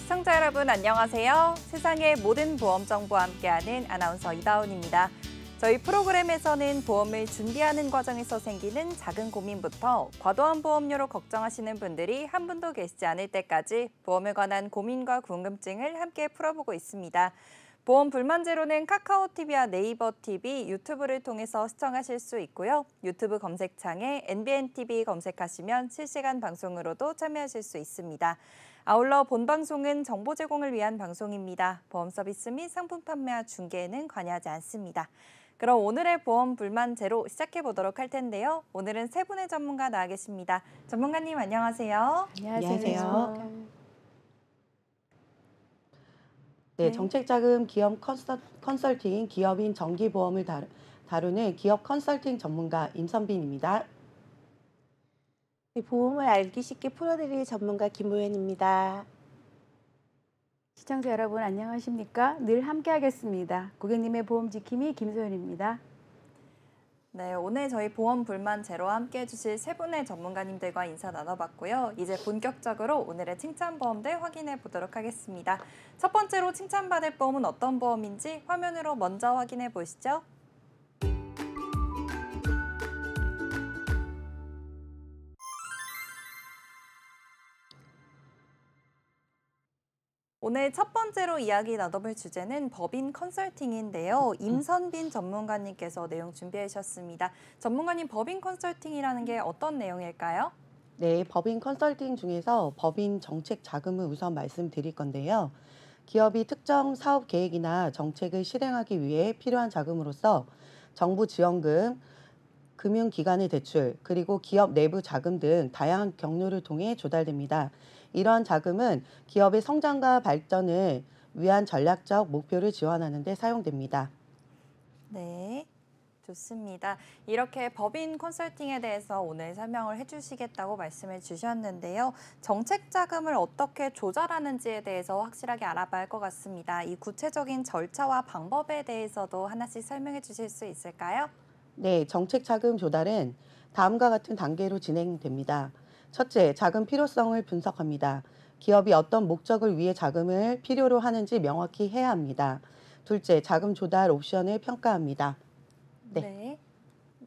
시청자 여러분 안녕하세요. 세상의 모든 보험 정보와 함께하는 아나운서 이다운입니다. 저희 프로그램에서는 보험을 준비하는 과정에서 생기는 작은 고민부터 과도한 보험료로 걱정하시는 분들이 한 분도 계시지 않을 때까지 보험에 관한 고민과 궁금증을 함께 풀어보고 있습니다. 보험 불만제로는 카카오TV와 네이버TV, 유튜브를 통해서 시청하실 수 있고요. 유튜브 검색창에 NBNTV 검색하시면 실시간 방송으로도 참여하실 수 있습니다. 아울러 본 방송은 정보 제공을 위한 방송입니다. 보험 서비스 및 상품 판매와 중개에는 관여하지 않습니다. 그럼 오늘의 보험 불만제로 시작해 보도록 할 텐데요. 오늘은 세 분의 전문가 나와 계십니다. 전문가님 안녕하세요. 안녕하세요. 네, 네. 정책자금 기업 컨설팅 기업인 정기보험을 다루는 기업 컨설팅 전문가 임선빈입니다. 네, 보험을 알기 쉽게 풀어드릴 전문가 김보현입니다. 시청자 여러분 안녕하십니까? 늘 함께하겠습니다. 고객님의 보험 지킴이 김소연입니다. 네, 오늘 저희 보험 불만제로 함께해 주실 세 분의 전문가님들과 인사 나눠봤고요. 이제 본격적으로 오늘의 칭찬보험들 확인해 보도록 하겠습니다. 첫 번째로 칭찬받을 보험은 어떤 보험인지 화면으로 먼저 확인해 보시죠. 오늘 첫 번째로 이야기 나눠볼 주제는 법인 컨설팅인데요. 임선빈 전문가님께서 내용 준비해 주셨습니다. 전문가님, 법인 컨설팅이라는 게 어떤 내용일까요? 네, 법인 컨설팅 중에서 법인 정책 자금을 우선 말씀드릴 건데요. 기업이 특정 사업 계획이나 정책을 실행하기 위해 필요한 자금으로서 정부 지원금, 금융기관의 대출, 그리고 기업 내부 자금 등 다양한 경로를 통해 조달됩니다. 이러한 자금은 기업의 성장과 발전을 위한 전략적 목표를 지원하는 데 사용됩니다. 네, 좋습니다. 이렇게 법인 컨설팅에 대해서 오늘 설명을 해주시겠다고 말씀을 주셨는데요. 정책 자금을 어떻게 조달하는지에 대해서 확실하게 알아봐야 할 것 같습니다. 이 구체적인 절차와 방법에 대해서도 하나씩 설명해 주실 수 있을까요? 네, 정책 자금 조달은 다음과 같은 단계로 진행됩니다. 첫째, 자금 필요성을 분석합니다. 기업이 어떤 목적을 위해 자금을 필요로 하는지 명확히 해야 합니다. 둘째, 자금 조달 옵션을 평가합니다. 네. 네,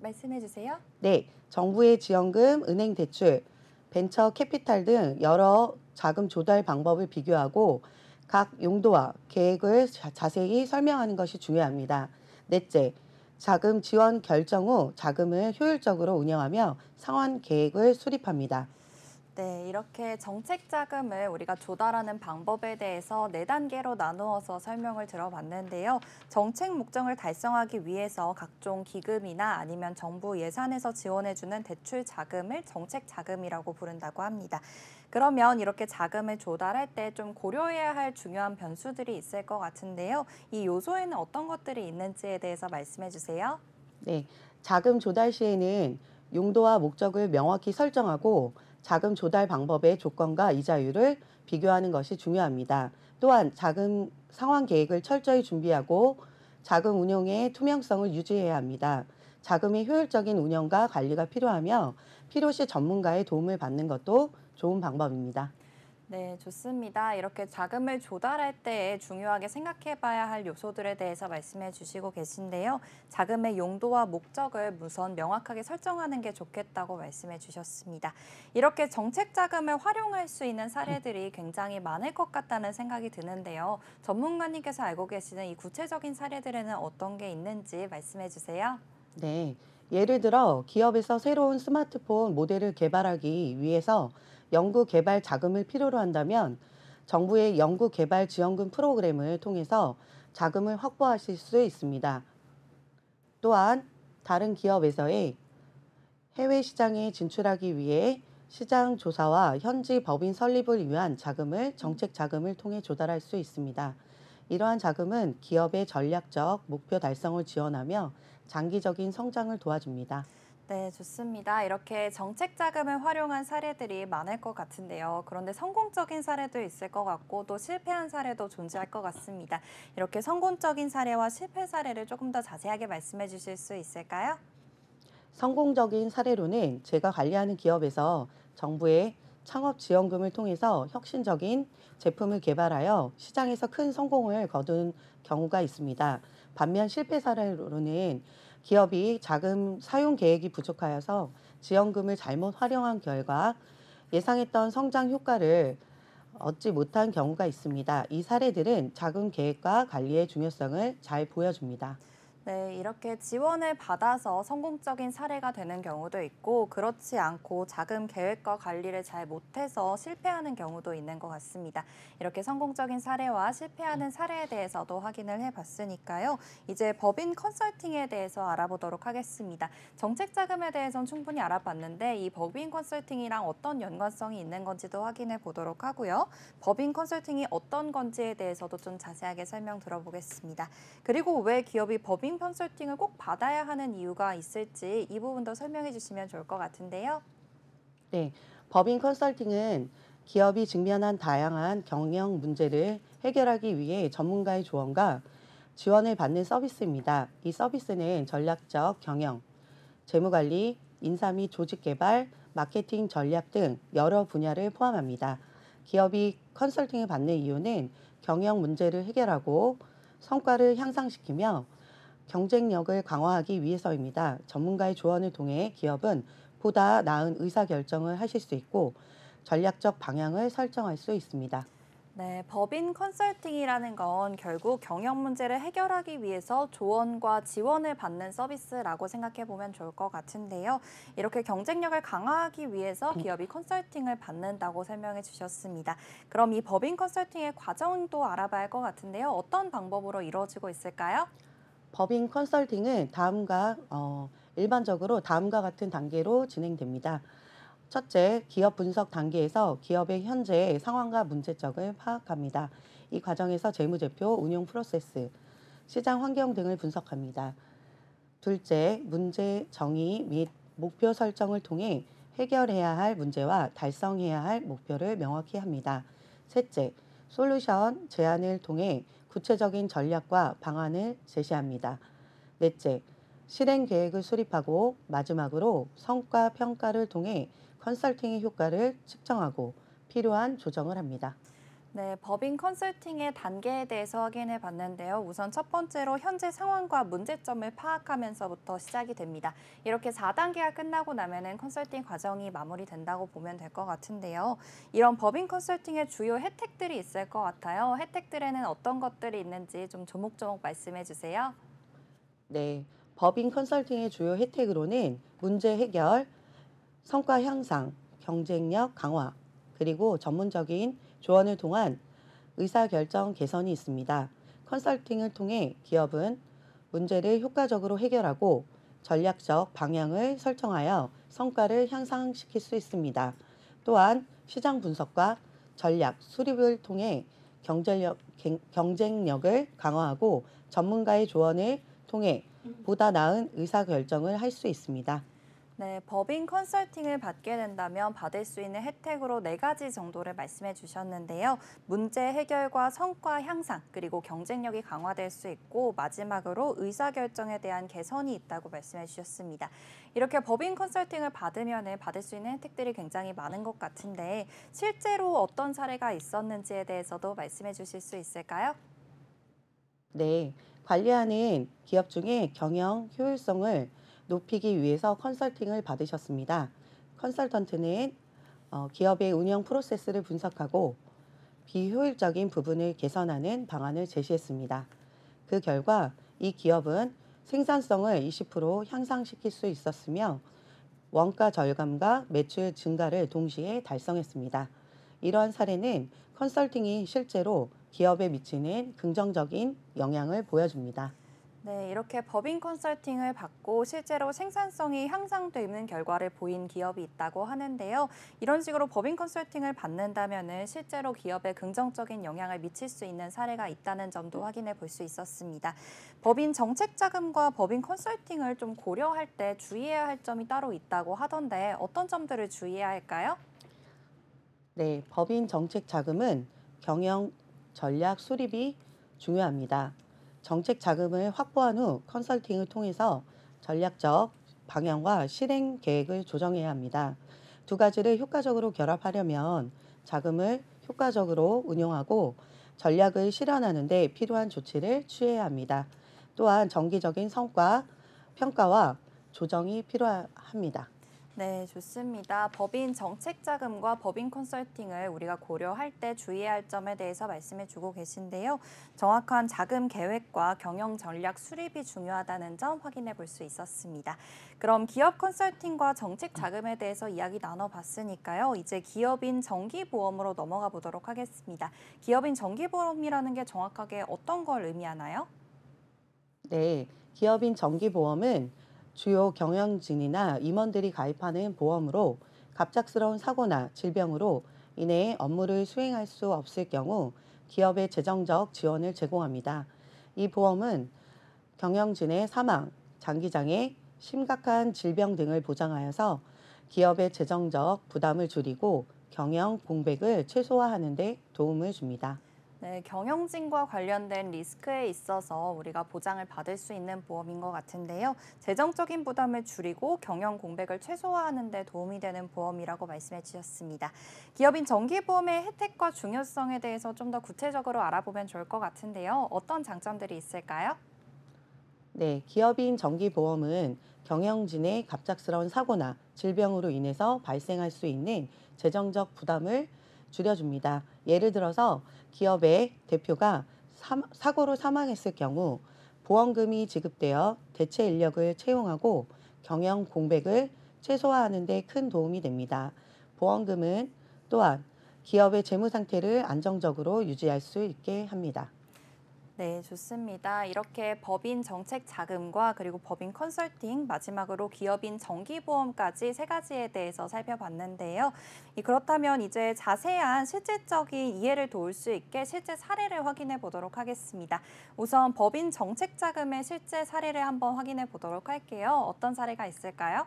말씀해 주세요. 네, 정부의 지원금, 은행 대출, 벤처 캐피탈 등 여러 자금 조달 방법을 비교하고 각 용도와 계획을 자세히 설명하는 것이 중요합니다. 넷째, 자금 지원 결정 후 자금을 효율적으로 운영하며 상환 계획을 수립합니다. 네, 이렇게 정책 자금을 우리가 조달하는 방법에 대해서 네 단계로 나누어서 설명을 들어봤는데요. 정책 목적을 달성하기 위해서 각종 기금이나 아니면 정부 예산에서 지원해주는 대출 자금을 정책 자금이라고 부른다고 합니다. 그러면 이렇게 자금을 조달할 때 좀 고려해야 할 중요한 변수들이 있을 것 같은데요. 이 요소에는 어떤 것들이 있는지에 대해서 말씀해 주세요. 네, 자금 조달 시에는 용도와 목적을 명확히 설정하고 자금 조달 방법의 조건과 이자율을 비교하는 것이 중요합니다. 또한 자금 상환 계획을 철저히 준비하고 자금 운용의 투명성을 유지해야 합니다. 자금의 효율적인 운영과 관리가 필요하며 필요시 전문가의 도움을 받는 것도 좋은 방법입니다. 네, 좋습니다. 이렇게 자금을 조달할 때 중요하게 생각해 봐야 할 요소들에 대해서 말씀해 주시고 계신데요. 자금의 용도와 목적을 우선 명확하게 설정하는 게 좋겠다고 말씀해 주셨습니다. 이렇게 정책 자금을 활용할 수 있는 사례들이 굉장히 많을 것 같다는 생각이 드는데요. 전문가님께서 알고 계시는 이 구체적인 사례들에는 어떤 게 있는지 말씀해 주세요. 네, 예를 들어 기업에서 새로운 스마트폰 모델을 개발하기 위해서 연구 개발 자금을 필요로 한다면 정부의 연구 개발 지원금 프로그램을 통해서 자금을 확보하실 수 있습니다. 또한 다른 기업에서의 해외 시장에 진출하기 위해 시장 조사와 현지 법인 설립을 위한 자금을 정책 자금을 통해 조달할 수 있습니다. 이러한 자금은 기업의 전략적 목표 달성을 지원하며 장기적인 성장을 도와줍니다. 네, 좋습니다. 이렇게 정책 자금을 활용한 사례들이 많을 것 같은데요. 그런데 성공적인 사례도 있을 것 같고 또 실패한 사례도 존재할 것 같습니다. 이렇게 성공적인 사례와 실패 사례를 조금 더 자세하게 말씀해 주실 수 있을까요? 성공적인 사례로는 제가 관리하는 기업에서 정부의 창업 지원금을 통해서 혁신적인 제품을 개발하여 시장에서 큰 성공을 거둔 경우가 있습니다. 반면 실패 사례로는 기업이 자금 사용 계획이 부족하여서 지원금을 잘못 활용한 결과 예상했던 성장 효과를 얻지 못한 경우가 있습니다. 이 사례들은 자금 계획과 관리의 중요성을 잘 보여줍니다. 네, 이렇게 지원을 받아서 성공적인 사례가 되는 경우도 있고 그렇지 않고 자금 계획과 관리를 잘 못해서 실패하는 경우도 있는 것 같습니다. 이렇게 성공적인 사례와 실패하는 사례에 대해서도 확인을 해봤으니까요. 이제 법인 컨설팅에 대해서 알아보도록 하겠습니다. 정책 자금에 대해서는 충분히 알아봤는데 이 법인 컨설팅이랑 어떤 연관성이 있는 건지도 확인해 보도록 하고요. 법인 컨설팅이 어떤 건지에 대해서도 좀 자세하게 설명 들어보겠습니다. 그리고 왜 기업이 법인 컨설팅을 꼭 받아야 하는 이유가 있을지 이 부분도 설명해 주시면 좋을 것 같은데요. 네, 법인 컨설팅은 기업이 직면한 다양한 경영 문제를 해결하기 위해 전문가의 조언과 지원을 받는 서비스입니다. 이 서비스는 전략적 경영, 재무관리, 인사 및 조직 개발, 마케팅 전략 등 여러 분야를 포함합니다. 기업이 컨설팅을 받는 이유는 경영 문제를 해결하고 성과를 향상시키며 경쟁력을 강화하기 위해서입니다. 전문가의 조언을 통해 기업은 보다 나은 의사결정을 하실 수 있고 전략적 방향을 설정할 수 있습니다. 네, 법인 컨설팅이라는 건 결국 경영 문제를 해결하기 위해서 조언과 지원을 받는 서비스라고 생각해 보면 좋을 것 같은데요. 이렇게 경쟁력을 강화하기 위해서 기업이 컨설팅을 받는다고 설명해 주셨습니다. 그럼 이 법인 컨설팅의 과정도 알아봐야 할 것 같은데요. 어떤 방법으로 이루어지고 있을까요? 법인 컨설팅은 일반적으로 다음과 같은 단계로 진행됩니다. 첫째, 기업 분석 단계에서 기업의 현재 상황과 문제점을 파악합니다. 이 과정에서 재무제표, 운용 프로세스, 시장 환경 등을 분석합니다. 둘째, 문제 정의 및 목표 설정을 통해 해결해야 할 문제와 달성해야 할 목표를 명확히 합니다. 셋째, 솔루션 제안을 통해 구체적인 전략과 방안을 제시합니다. 넷째, 실행 계획을 수립하고 마지막으로 성과 평가를 통해 컨설팅의 효과를 측정하고 필요한 조정을 합니다. 네, 법인 컨설팅의 단계에 대해서 확인해 봤는데요. 우선 첫 번째로 현재 상황과 문제점을 파악하면서부터 시작이 됩니다. 이렇게 4단계가 끝나고 나면은 컨설팅 과정이 마무리된다고 보면 될 것 같은데요. 이런 법인 컨설팅의 주요 혜택들이 있을 것 같아요. 혜택들에는 어떤 것들이 있는지 좀 조목조목 말씀해 주세요. 네, 법인 컨설팅의 주요 혜택으로는 문제 해결, 성과 향상, 경쟁력 강화, 그리고 전문적인 조언을 통한 의사결정 개선이 있습니다. 컨설팅을 통해 기업은 문제를 효과적으로 해결하고 전략적 방향을 설정하여 성과를 향상시킬 수 있습니다. 또한 시장 분석과 전략 수립을 통해 경쟁력을 강화하고 전문가의 조언을 통해 보다 나은 의사결정을 할 수 있습니다. 네, 법인 컨설팅을 받게 된다면 받을 수 있는 혜택으로 4가지 정도를 말씀해 주셨는데요. 문제 해결과 성과 향상, 그리고 경쟁력이 강화될 수 있고 마지막으로 의사결정에 대한 개선이 있다고 말씀해 주셨습니다. 이렇게 법인 컨설팅을 받으면 받을 수 있는 혜택들이 굉장히 많은 것 같은데 실제로 어떤 사례가 있었는지에 대해서도 말씀해 주실 수 있을까요? 네, 관리하는 기업 중에 경영 효율성을 높이기 위해서 컨설팅을 받으셨습니다. 컨설턴트는 기업의 운영 프로세스를 분석하고 비효율적인 부분을 개선하는 방안을 제시했습니다. 그 결과 이 기업은 생산성을 20% 향상시킬 수 있었으며 원가 절감과 매출 증가를 동시에 달성했습니다. 이러한 사례는 컨설팅이 실제로 기업에 미치는 긍정적인 영향을 보여줍니다. 네, 이렇게 법인 컨설팅을 받고 실제로 생산성이 향상되는 결과를 보인 기업이 있다고 하는데요. 이런 식으로 법인 컨설팅을 받는다면 실제로 기업에 긍정적인 영향을 미칠 수 있는 사례가 있다는 점도 확인해 볼 수 있었습니다. 법인 정책 자금과 법인 컨설팅을 좀 고려할 때 주의해야 할 점이 따로 있다고 하던데 어떤 점들을 주의해야 할까요? 네, 법인 정책 자금은 경영 전략 수립이 중요합니다. 정책 자금을 확보한 후 컨설팅을 통해서 전략적 방향과 실행 계획을 조정해야 합니다. 두 가지를 효과적으로 결합하려면 자금을 효과적으로 운용하고 전략을 실현하는 데 필요한 조치를 취해야 합니다. 또한 정기적인 성과 평가와 조정이 필요합니다. 네, 좋습니다. 법인 정책 자금과 법인 컨설팅을 우리가 고려할 때 주의해야 할 점에 대해서 말씀해 주고 계신데요. 정확한 자금 계획과 경영 전략 수립이 중요하다는 점 확인해 볼 수 있었습니다. 그럼 기업 컨설팅과 정책 자금에 대해서 이야기 나눠봤으니까요. 이제 기업인 정기보험으로 넘어가 보도록 하겠습니다. 기업인 정기보험이라는 게 정확하게 어떤 걸 의미하나요? 네, 기업인 정기보험은 주요 경영진이나 임원들이 가입하는 보험으로 갑작스러운 사고나 질병으로 인해 업무를 수행할 수 없을 경우 기업의 재정적 지원을 제공합니다. 이 보험은 경영진의 사망, 장기장애, 심각한 질병 등을 보장하여서 기업의 재정적 부담을 줄이고 경영 공백을 최소화하는 데 도움을 줍니다. 네, 경영진과 관련된 리스크에 있어서 우리가 보장을 받을 수 있는 보험인 것 같은데요. 재정적인 부담을 줄이고 경영 공백을 최소화하는 데 도움이 되는 보험이라고 말씀해 주셨습니다. 기업인 정기보험의 혜택과 중요성에 대해서 좀 더 구체적으로 알아보면 좋을 것 같은데요. 어떤 장점들이 있을까요? 네, 기업인 정기보험은 경영진의 갑작스러운 사고나 질병으로 인해서 발생할 수 있는 재정적 부담을 줄여줍니다. 예를 들어서 기업의 대표가 사고로 사망했을 경우 보험금이 지급되어 대체 인력을 채용하고 경영 공백을 최소화하는 데 큰 도움이 됩니다. 보험금은 또한 기업의 재무 상태를 안정적으로 유지할 수 있게 합니다. 네, 좋습니다. 이렇게 법인 정책 자금과 그리고 법인 컨설팅, 마지막으로 기업인 정기보험까지 세 가지에 대해서 살펴봤는데요. 그렇다면 이제 자세한 실질적인 이해를 도울 수 있게 실제 사례를 확인해 보도록 하겠습니다. 우선 법인 정책 자금의 실제 사례를 한번 확인해 보도록 할게요. 어떤 사례가 있을까요?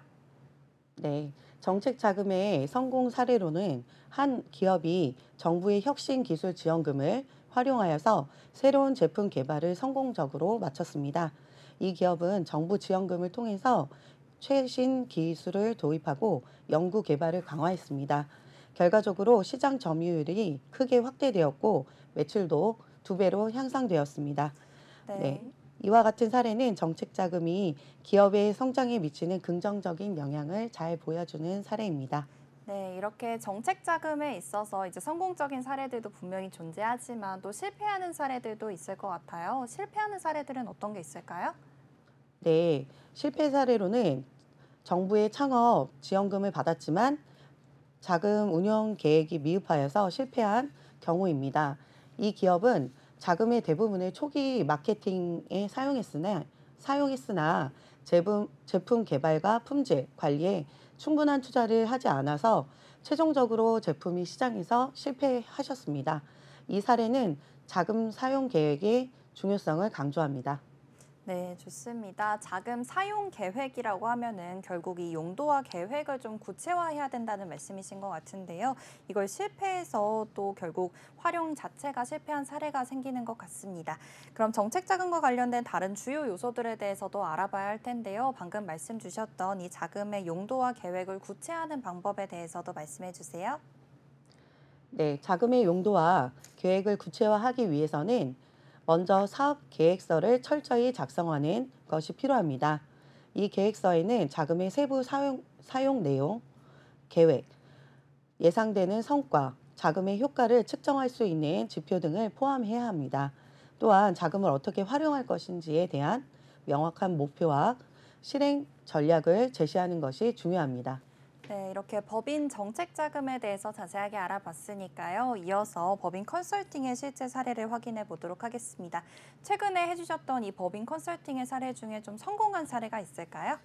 네, 정책 자금의 성공 사례로는 한 기업이 정부의 혁신 기술 지원금을 활용하여서 새로운 제품 개발을 성공적으로 마쳤습니다. 이 기업은 정부 지원금을 통해서 최신 기술을 도입하고 연구 개발을 강화했습니다. 결과적으로 시장 점유율이 크게 확대되었고 매출도 두 배로 향상되었습니다. 네, 네. 이와 같은 사례는 정책 자금이 기업의 성장에 미치는 긍정적인 영향을 잘 보여주는 사례입니다. 네, 이렇게 정책 자금에 있어서 이제 성공적인 사례들도 분명히 존재하지만 또 실패하는 사례들도 있을 것 같아요. 실패하는 사례들은 어떤 게 있을까요? 네, 실패 사례로는 정부의 창업 지원금을 받았지만 자금 운용 계획이 미흡하여서 실패한 경우입니다. 이 기업은 자금의 대부분을 초기 마케팅에 사용했으나 제품 개발과 품질 관리에 충분한 투자를 하지 않아서 최종적으로 제품이 시장에서 실패하셨습니다. 이 사례는 자금 사용 계획의 중요성을 강조합니다. 네, 좋습니다. 자금 사용 계획이라고 하면은 결국 이 용도와 계획을 좀 구체화해야 된다는 말씀이신 것 같은데요. 이걸 실패해서 또 결국 활용 자체가 실패한 사례가 생기는 것 같습니다. 그럼 정책 자금과 관련된 다른 주요 요소들에 대해서도 알아봐야 할 텐데요. 방금 말씀 주셨던 이 자금의 용도와 계획을 구체화하는 방법에 대해서도 말씀해 주세요. 네, 자금의 용도와 계획을 구체화하기 위해서는 먼저 사업 계획서를 철저히 작성하는 것이 필요합니다. 이 계획서에는 자금의 세부 사용 내용, 계획, 예상되는 성과, 자금의 효과를 측정할 수 있는 지표 등을 포함해야 합니다. 또한 자금을 어떻게 활용할 것인지에 대한 명확한 목표와 실행 전략을 제시하는 것이 중요합니다. 네, 이렇게 법인 정책 자금에 대해서 자세하게 알아봤으니까요. 이어서 법인 컨설팅의 실제 사례를 확인해 보도록 하겠습니다. 최근에 해주셨던 이 법인 컨설팅의 사례 중에 좀 성공한 사례가 있을까요?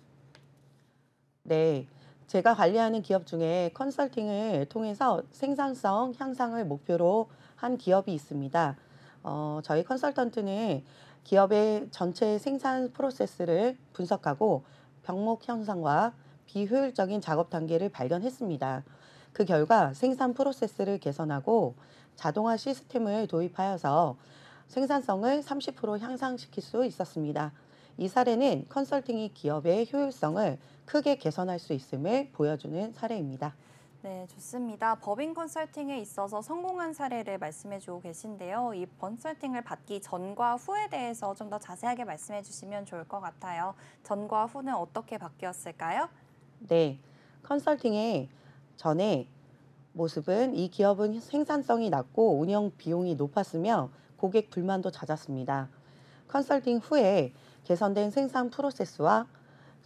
네, 제가 관리하는 기업 중에 컨설팅을 통해서 생산성 향상을 목표로 한 기업이 있습니다. 저희 컨설턴트는 기업의 전체 생산 프로세스를 분석하고 병목 현상과 비효율적인 작업 단계를 발견했습니다. 그 결과 생산 프로세스를 개선하고 자동화 시스템을 도입하여서 생산성을 30% 향상시킬 수 있었습니다. 이 사례는 컨설팅이 기업의 효율성을 크게 개선할 수 있음을 보여주는 사례입니다. 네, 좋습니다. 법인 컨설팅에 있어서 성공한 사례를 말씀해 주고 계신데요. 이 컨설팅을 받기 전과 후에 대해서 좀 더 자세하게 말씀해 주시면 좋을 것 같아요. 전과 후는 어떻게 바뀌었을까요? 네, 컨설팅의 전에 모습은 이 기업은 생산성이 낮고 운영 비용이 높았으며 고객 불만도 잦았습니다. 컨설팅 후에 개선된 생산 프로세스와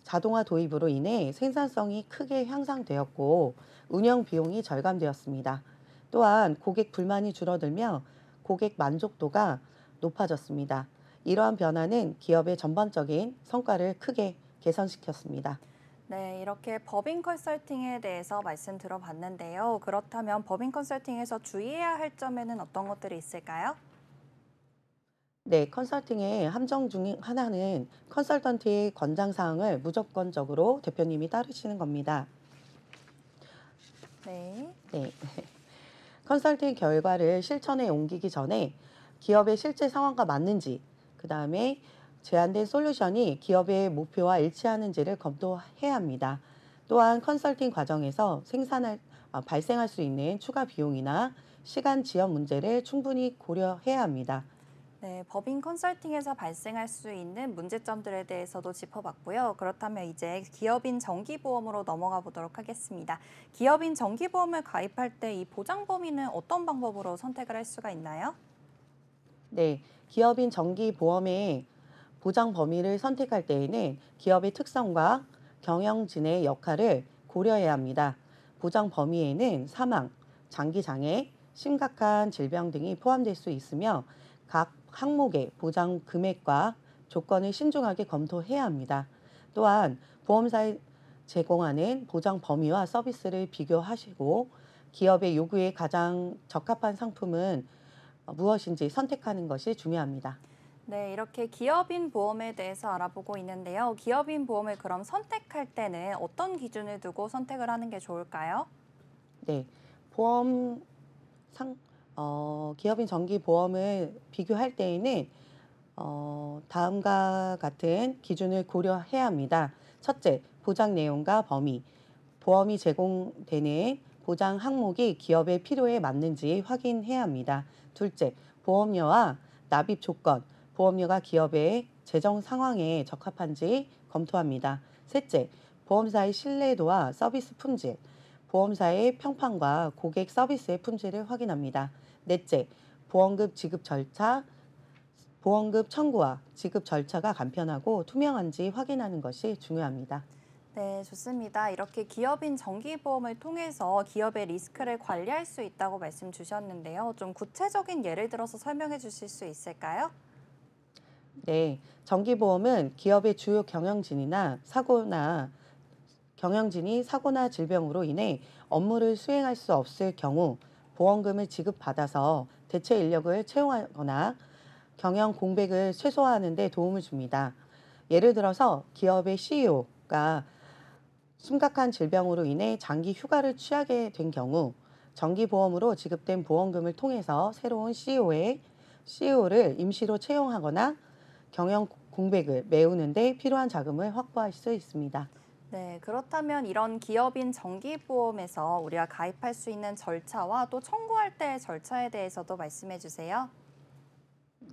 자동화 도입으로 인해 생산성이 크게 향상되었고 운영 비용이 절감되었습니다. 또한 고객 불만이 줄어들며 고객 만족도가 높아졌습니다. 이러한 변화는 기업의 전반적인 성과를 크게 개선시켰습니다. 네, 이렇게 법인 컨설팅에 대해서 말씀 들어봤는데요. 그렇다면 법인 컨설팅에서 주의해야 할 점에는 어떤 것들이 있을까요? 네, 컨설팅의 함정 중 하나는 컨설턴트의 권장 사항을 무조건적으로 대표님이 따르시는 겁니다. 네. 네. 컨설팅 결과를 실천에 옮기기 전에 기업의 실제 상황과 맞는지, 그 다음에 제안된 솔루션이 기업의 목표와 일치하는지를 검토해야 합니다. 또한 컨설팅 과정에서 발생할 수 있는 추가 비용이나 시간 지연 문제를 충분히 고려해야 합니다. 네, 법인 컨설팅에서 발생할 수 있는 문제점들에 대해서도 짚어봤고요. 그렇다면 이제 기업인 정기보험으로 넘어가 보도록 하겠습니다. 기업인 정기보험을 가입할 때 이 보장 범위는 어떤 방법으로 선택을 할 수가 있나요? 네, 기업인 정기보험의 보장 범위를 선택할 때에는 기업의 특성과 경영진의 역할을 고려해야 합니다. 보장 범위에는 사망, 장기장애, 심각한 질병 등이 포함될 수 있으며 각 항목의 보장 금액과 조건을 신중하게 검토해야 합니다. 또한 보험사에 제공하는 보장 범위와 서비스를 비교하시고 기업의 요구에 가장 적합한 상품은 무엇인지 선택하는 것이 중요합니다. 네, 이렇게 기업인 보험에 대해서 알아보고 있는데요. 기업인 보험을 그럼 선택할 때는 어떤 기준을 두고 선택을 하는 게 좋을까요? 네, 보험 기업인 정기 보험을 비교할 때에는 다음과 같은 기준을 고려해야 합니다. 첫째, 보장 내용과 범위. 보험이 제공되는 보장 항목이 기업의 필요에 맞는지 확인해야 합니다. 둘째, 보험료와 납입 조건. 보험료가 기업의 재정 상황에 적합한지 검토합니다. 셋째, 보험사의 신뢰도와 서비스 품질. 보험사의 평판과 고객 서비스의 품질을 확인합니다. 넷째, 보험금 지급 절차. 보험금 청구와 지급 절차가 간편하고 투명한지 확인하는 것이 중요합니다. 네, 좋습니다. 이렇게 기업인 정기보험을 통해서 기업의 리스크를 관리할 수 있다고 말씀 주셨는데요. 좀 구체적인 예를 들어서 설명해 주실 수 있을까요? 네, 정기보험은 기업의 주요 경영진이 사고나 질병으로 인해 업무를 수행할 수 없을 경우 보험금을 지급받아서 대체 인력을 채용하거나 경영 공백을 최소화하는 데 도움을 줍니다. 예를 들어서 기업의 CEO가 심각한 질병으로 인해 장기 휴가를 취하게 된 경우 정기보험으로 지급된 보험금을 통해서 새로운 CEO를 임시로 채용하거나 경영 공백을 메우는 데 필요한 자금을 확보할 수 있습니다. 네, 그렇다면 이런 기업인 정기보험에서 우리가 가입할 수 있는 절차와 또 청구할 때의 절차에 대해서도 말씀해 주세요.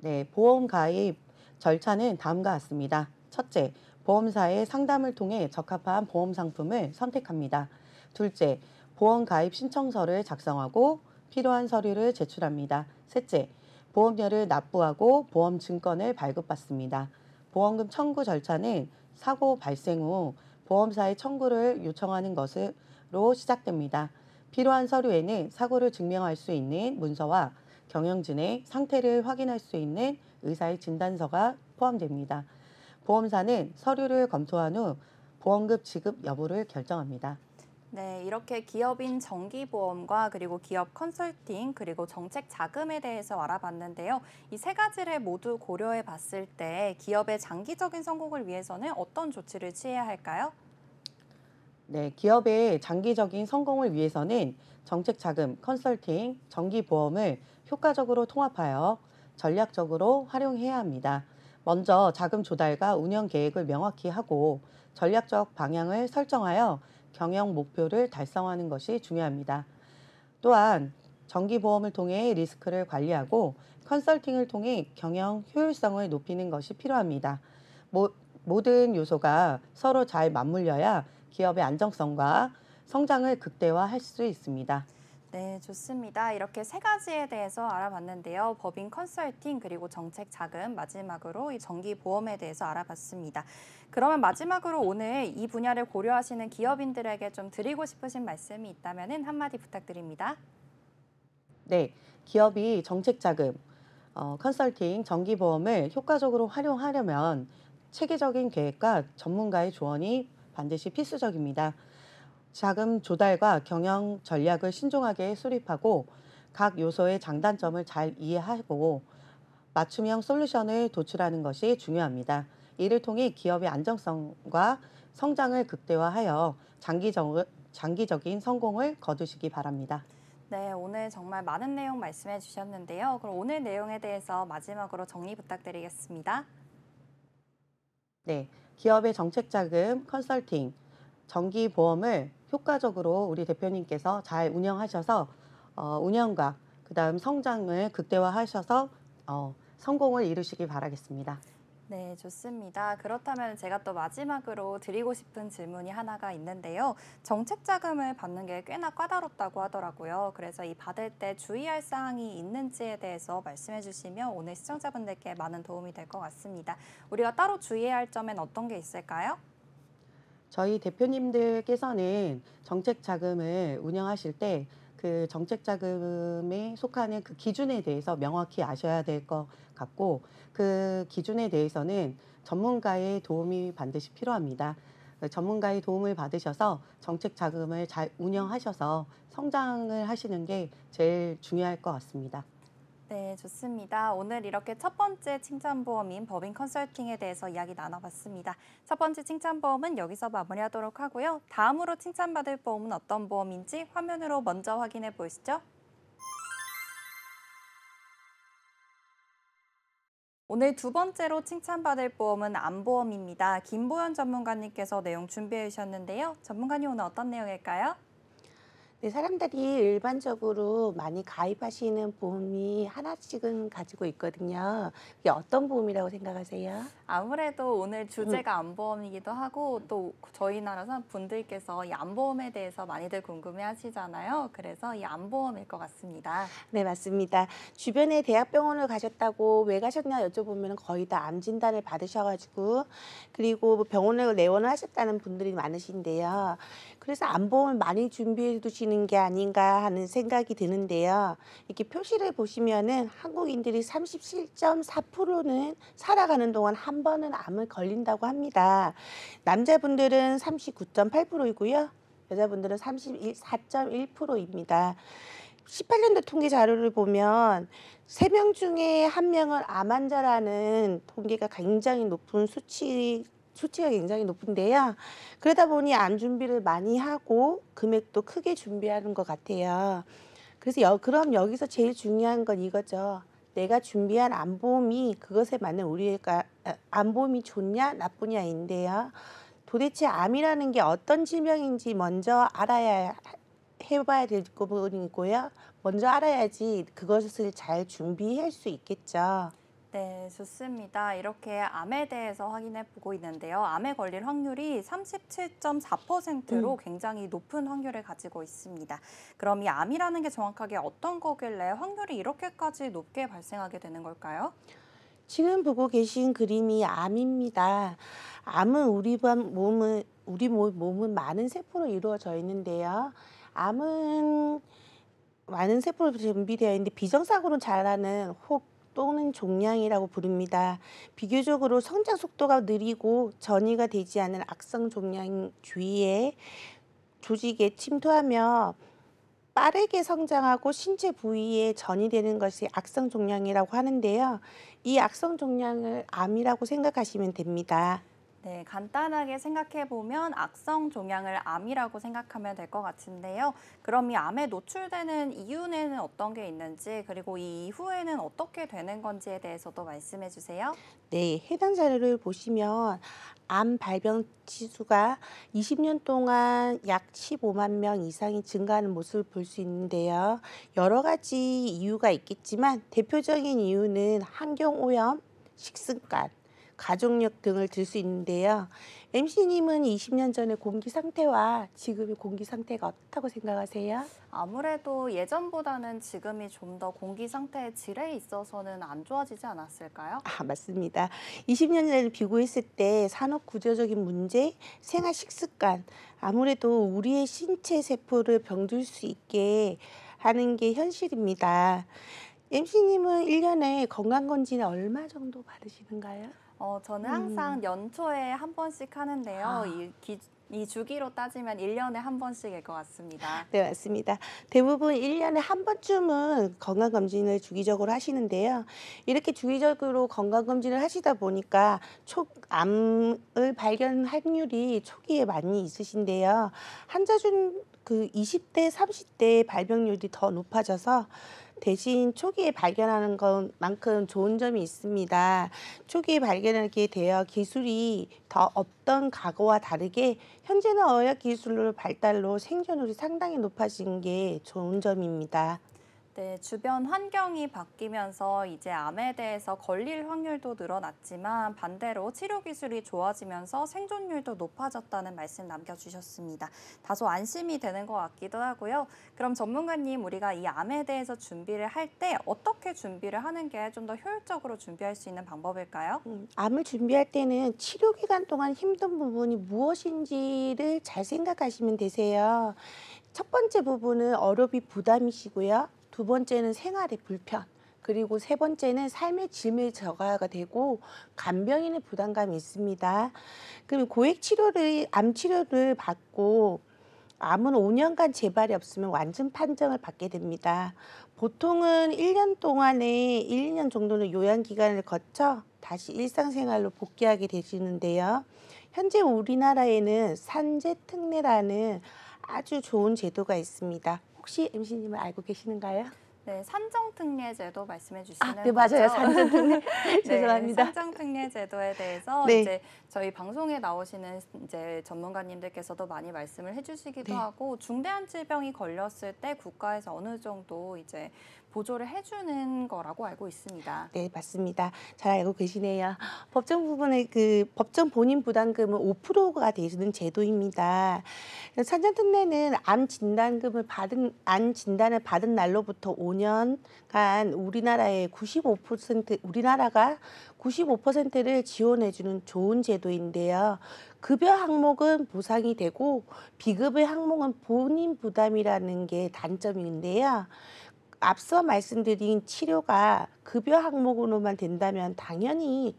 네, 보험 가입 절차는 다음과 같습니다. 첫째, 보험사의 상담을 통해 적합한 보험 상품을 선택합니다. 둘째, 보험 가입 신청서를 작성하고 필요한 서류를 제출합니다. 셋째, 보험료를 납부하고 보험 증권을 발급받습니다. 보험금 청구 절차는 사고 발생 후 보험사의 청구를 요청하는 것으로 시작됩니다. 필요한 서류에는 사고를 증명할 수 있는 문서와 경영진의 상태를 확인할 수 있는 의사의 진단서가 포함됩니다. 보험사는 서류를 검토한 후 보험금 지급 여부를 결정합니다. 네, 이렇게 기업인 정기보험과 그리고 기업 컨설팅 그리고 정책 자금에 대해서 알아봤는데요. 이 세 가지를 모두 고려해 봤을 때 기업의 장기적인 성공을 위해서는 어떤 조치를 취해야 할까요? 네, 기업의 장기적인 성공을 위해서는 정책 자금, 컨설팅, 정기보험을 효과적으로 통합하여 전략적으로 활용해야 합니다. 먼저 자금 조달과 운영 계획을 명확히 하고 전략적 방향을 설정하여 경영 목표를 달성하는 것이 중요합니다. 또한 정기보험을 통해 리스크를 관리하고 컨설팅을 통해 경영 효율성을 높이는 것이 필요합니다. 모든 요소가 서로 잘 맞물려야 기업의 안정성과 성장을 극대화할 수 있습니다. 네, 좋습니다. 이렇게 세 가지에 대해서 알아봤는데요. 법인 컨설팅 그리고 정책 자금, 마지막으로 이 정기 보험에 대해서 알아봤습니다. 그러면 마지막으로 오늘 이 분야를 고려하시는 기업인들에게 좀 드리고 싶으신 말씀이 있다면 한마디 부탁드립니다. 네, 기업이 정책 자금, 컨설팅, 정기보험을 효과적으로 활용하려면 체계적인 계획과 전문가의 조언이 반드시 필수적입니다. 자금 조달과 경영 전략을 신중하게 수립하고 각 요소의 장단점을 잘 이해하고 맞춤형 솔루션을 도출하는 것이 중요합니다. 이를 통해 기업의 안정성과 성장을 극대화하여 장기적인 성공을 거두시기 바랍니다. 네, 오늘 정말 많은 내용 말씀해 주셨는데요. 그럼 오늘 내용에 대해서 마지막으로 정리 부탁드리겠습니다. 네, 기업의 정책 자금, 컨설팅, 정기 보험을 효과적으로 우리 대표님께서 잘 운영하셔서 운영과 그다음 성장을 극대화하셔서 성공을 이루시기 바라겠습니다. 네, 좋습니다. 그렇다면 제가 또 마지막으로 드리고 싶은 질문이 하나가 있는데요. 정책 자금을 받는 게 꽤나 까다롭다고 하더라고요. 그래서 이 받을 때 주의할 사항이 있는지에 대해서 말씀해 주시면 오늘 시청자분들께 많은 도움이 될 것 같습니다. 우리가 따로 주의해야 할 점엔 어떤 게 있을까요? 저희 대표님들께서는 정책 자금을 운영하실 때 그 정책 자금에 속하는 그 기준에 대해서 명확히 아셔야 될 것 같고 그 기준에 대해서는 전문가의 도움이 반드시 필요합니다. 전문가의 도움을 받으셔서 정책 자금을 잘 운영하셔서 성장을 하시는 게 제일 중요할 것 같습니다. 네, 좋습니다. 오늘 이렇게 첫 번째 칭찬보험인 법인 컨설팅에 대해서 이야기 나눠봤습니다. 첫 번째 칭찬보험은 여기서 마무리하도록 하고요. 다음으로 칭찬받을 보험은 어떤 보험인지 화면으로 먼저 확인해 보시죠. 오늘 두 번째로 칭찬받을 보험은 암보험입니다. 김보현 전문가님께서 내용 준비해 주셨는데요. 전문가님 오늘 어떤 내용일까요? 네, 사람들이 일반적으로 많이 가입하시는 보험이 하나씩은 가지고 있거든요. 그게 어떤 보험이라고 생각하세요? 아무래도 오늘 주제가 암보험이기도 하고 또 저희 나라 분들께서 이 암보험에 대해서 많이들 궁금해 하시잖아요. 그래서 이 암보험일 것 같습니다. 네, 맞습니다. 주변에 대학병원을 가셨다고 왜 가셨냐 여쭤보면 거의 다 암 진단을 받으셔가지고 그리고 뭐 병원을 내원을 하셨다는 분들이 많으신데요. 그래서 암보험을 많이 준비해 두시는 게 아닌가 하는 생각이 드는데요. 이렇게 표시를 보시면은 한국인들이 37.4%는 살아가는 동안 한 번은 암을 걸린다고 합니다. 남자분들은 39.8%이고요. 여자분들은 34.1%입니다. 18년도 통계 자료를 보면 3명 중에 1명은 암 환자라는 통계가 굉장히 높은 수치가 굉장히 높은데요. 그러다 보니 암 준비를 많이 하고 금액도 크게 준비하는 것 같아요. 그래서 그럼 여기서 제일 중요한 건 이거죠. 내가 준비한 암보험이 그것에 맞는 우리가 암보험이 좋냐 나쁘냐인데요. 도대체 암이라는 게 어떤 질병인지 먼저 해봐야 될 부분이고요. 먼저 알아야지 그것을 잘 준비할 수 있겠죠. 네, 좋습니다. 이렇게 암에 대해서 확인해 보고 있는데요. 암에 걸릴 확률이 37.4%로 굉장히 높은 확률을 가지고 있습니다. 그럼 이 암이라는 게 정확하게 어떤 거길래 확률이 이렇게까지 높게 발생하게 되는 걸까요? 지금 보고 계신 그림이 암입니다. 암은 우리 몸은 많은 세포로 이루어져 있는데요. 암은 많은 세포로 준비되어 있는데 비정상으로 자라는 혹 또는 종양이라고 부릅니다. 비교적으로 성장 속도가 느리고 전이가 되지 않은 악성 종양 주위에 조직에 침투하며 빠르게 성장하고 신체 부위에 전이되는 것이 악성 종양이라고 하는데요. 이 악성 종양을 암이라고 생각하시면 됩니다. 네, 간단하게 생각해 보면 악성 종양을 암이라고 생각하면 될 것 같은데요. 그럼 이 암에 노출되는 이유에는 어떤 게 있는지, 그리고 이 이후에는 어떻게 되는 건지에 대해서도 말씀해 주세요. 네, 해당 자료를 보시면 암 발병 지수가 20년 동안 약 15만 명 이상이 증가하는 모습을 볼 수 있는데요. 여러 가지 이유가 있겠지만 대표적인 이유는 환경 오염, 식습관, 가족력 등을 들 수 있는데요. MC님은 20년 전의 공기 상태와 지금의 공기 상태가 어떻다고 생각하세요? 아무래도 예전보다는 지금이 좀 더 공기 상태의 질에 있어서는 안 좋아지지 않았을까요? 맞습니다. 20년 전을 비교했을 때 산업 구조적인 문제, 생활 식습관, 아무래도 우리의 신체 세포를 병들 수 있게 하는 게 현실입니다. MC님은 1년에 건강검진 얼마 정도 받으시는가요? 저는 항상 연초에 한 번씩 하는데요. 아. 이 주기로 따지면 1년에 한 번씩일 것 같습니다. 네, 맞습니다. 대부분 1년에 한 번쯤은 건강검진을 주기적으로 하시는데요. 이렇게 주기적으로 건강검진을 하시다 보니까 암을 발견 확률이 초기에 많이 있으신데요. 환자 중 그 20대, 30대 발병률이 더 높아져서 대신 초기에 발견하는 것만큼 좋은 점이 있습니다. 초기에 발견하게 되어 기술이 더 없던 과거와 다르게 현재는 의학 기술 발달로 생존율이 상당히 높아진 게 좋은 점입니다. 네, 주변 환경이 바뀌면서 이제 암에 대해서 걸릴 확률도 늘어났지만 반대로 치료 기술이 좋아지면서 생존율도 높아졌다는 말씀 남겨주셨습니다. 다소 안심이 되는 것 같기도 하고요. 그럼 전문가님, 우리가 이 암에 대해서 준비를 할 때 어떻게 준비를 하는 게 좀 더 효율적으로 준비할 수 있는 방법일까요? 암을 준비할 때는 치료 기간 동안 힘든 부분이 무엇인지를 잘 생각하시면 되세요. 첫 번째 부분은 어렵이 부담이시고요. 두 번째는 생활의 불편, 그리고 세 번째는 삶의 질의 저하가 되고 간병인의 부담감이 있습니다. 그럼 암 치료를 받고 암은 5년간 재발이 없으면 완전 판정을 받게 됩니다. 보통은 1년 동안에 1, 2년 정도는 요양 기간을 거쳐 다시 일상생활로 복귀하게 되시는데요. 현재 우리나라에는 산재특례라는 아주 좋은 제도가 있습니다. 혹시 MC님은 알고 계시는가요? 네, 산정특례제도 말씀해 주시는 네, 맞아요. 거죠? 산재특례. 죄송합니다. 산정특례 제도에 대해서 네. 이제 저희 방송에 나오시는 이제 전문가님들께서도 많이 말씀을 해주시기도 네. 하고 중대한 질병이 걸렸을 때 국가에서 어느 정도 이제 보조를 해주는 거라고 알고 있습니다. 네, 맞습니다. 잘 알고 계시네요. 법정 부분의 법정 본인 부담금은 5%가 되는 제도입니다. 산전특례는 암 진단을 받은 날로부터 5년간 우리나라가 95%를 지원해주는 좋은 제도인데요. 급여 항목은 보상이 되고 비급여 항목은 본인 부담이라는 게 단점인데요. 앞서 말씀드린 치료가 급여 항목으로만 된다면 당연히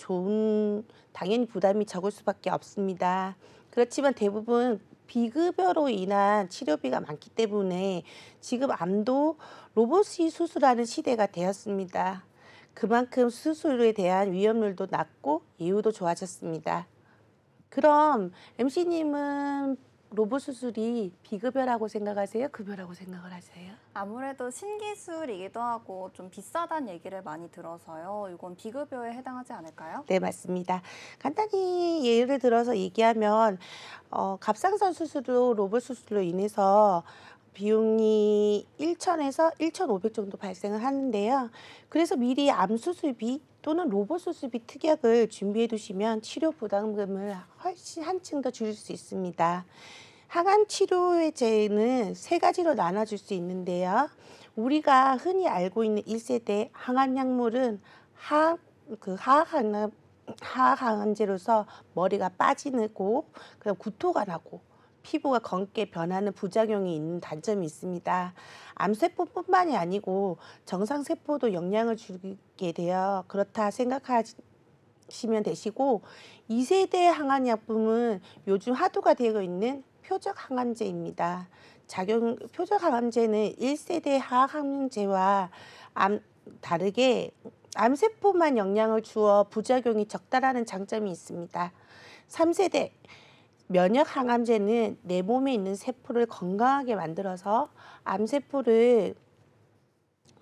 부담이 적을 수밖에 없습니다. 그렇지만 대부분 비급여로 인한 치료비가 많기 때문에 지금 암도 로봇이 수술하는 시대가 되었습니다. 그만큼 수술에 대한 위험률도 낮고 이유도 좋아졌습니다. 그럼 MC님은 로봇 수술이 비급여라고 생각하세요? 급여라고 생각을 하세요? 아무래도 신기술이기도 하고 좀 비싸다는 얘기를 많이 들어서요. 이건 비급여에 해당하지 않을까요? 네, 맞습니다. 간단히 예를 들어서 얘기하면 갑상선 수술로 로봇 수술로 인해서 비용이 1,000에서 1,500 정도 발생을 하는데요. 그래서 미리 암 수술비 또는 로봇 수술비 특약을 준비해 두시면 치료 부담금을 훨씬 한층 더 줄일 수 있습니다. 항암 치료제는 세 가지로 나눠줄 수 있는데요. 우리가 흔히 알고 있는 1세대 항암 약물은 하악항암제로서 머리가 빠지고 그다음 구토가 나고 피부가 검게 변하는 부작용이 있는 단점이 있습니다. 암세포뿐만이 아니고 정상세포도 영향을 주게 되어 그렇다 생각하시면 되시고 2세대 항암약품은 요즘 화두가 되어 있는 표적 항암제입니다. 표적 항암제는 1세대 항암제와 다르게 암세포만 영향을 주어 부작용이 적다라는 장점이 있습니다. 3세대 면역 항암제는 내 몸에 있는 세포를 건강하게 만들어서 암세포를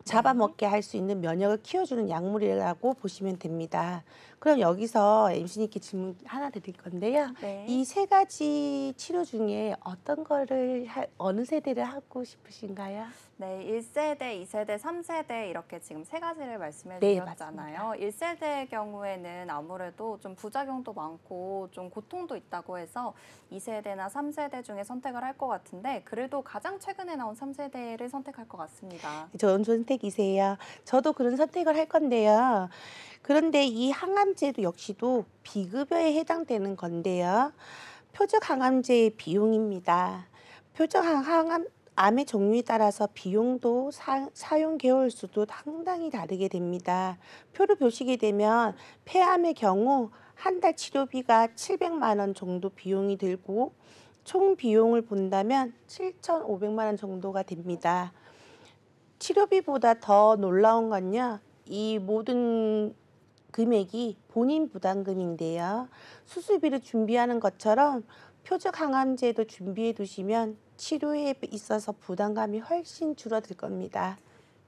잡아먹게 할 수 있는 면역을 키워주는 약물이라고 보시면 됩니다. 그럼 여기서 MC님께 질문 하나 드릴 건데요. 네. 이 세 가지 치료 중에 어떤 거를 어느 세대를 하고 싶으신가요? 네, 1세대, 2세대, 3세대 이렇게 지금 세 가지를 말씀해 네, 주셨잖아요. 1세대의 경우에는 아무래도 좀 부작용도 많고 좀 고통도 있다고 해서 2세대나 3세대 중에 선택을 할 것 같은데 그래도 가장 최근에 나온 3세대를 선택할 것 같습니다. 좋은 선택이세요. 저도 그런 선택을 할 건데요. 그런데 이 항암제도 역시도 비급여에 해당되는 건데요. 표적 항암제의 비용입니다. 표적 암의 종류에 따라서 비용도 사용 개월 수도 상당히 다르게 됩니다. 표를 보시게 되면 폐암의 경우 한 달 치료비가 700만 원 정도 비용이 들고 총 비용을 본다면 7,500만 원 정도가 됩니다. 치료비보다 더 놀라운 건요. 이 모든 금액이 본인 부담금인데요. 수술비를 준비하는 것처럼 표적 항암제도 준비해 두시면 치료에 있어서 부담감이 훨씬 줄어들 겁니다.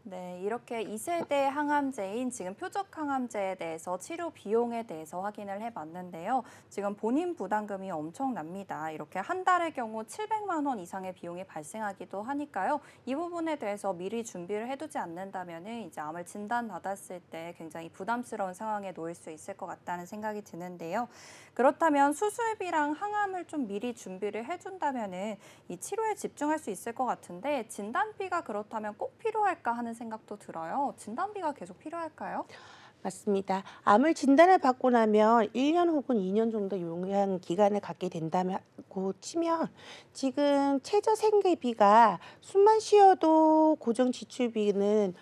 네, 이렇게 2세대 항암제인 지금 표적 항암제에 대해서 치료 비용에 대해서 확인을 해봤는데요. 지금 본인 부담금이 엄청납니다. 이렇게 한 달의 경우 700만 원 이상의 비용이 발생하기도 하니까요. 이 부분에 대해서 미리 준비를 해두지 않는다면 이제 암을 진단받았을 때 굉장히 부담스러운 상황에 놓일 수 있을 것 같다는 생각이 드는데요. 그렇다면 수술비랑 항암을 좀 미리 준비를 해준다면 이 치료에 집중할 수 있을 것 같은데 진단비가 그렇다면 꼭 필요할까 하는 생각도 들어요. 진단비가 계속 필요할까요? 맞습니다. 암을 진단을 받고 나면 1년 혹은 2년 정도 요양 기간을 갖게 된다고 치면 지금 최저 생계비가 숨만 쉬어도 고정 지출비는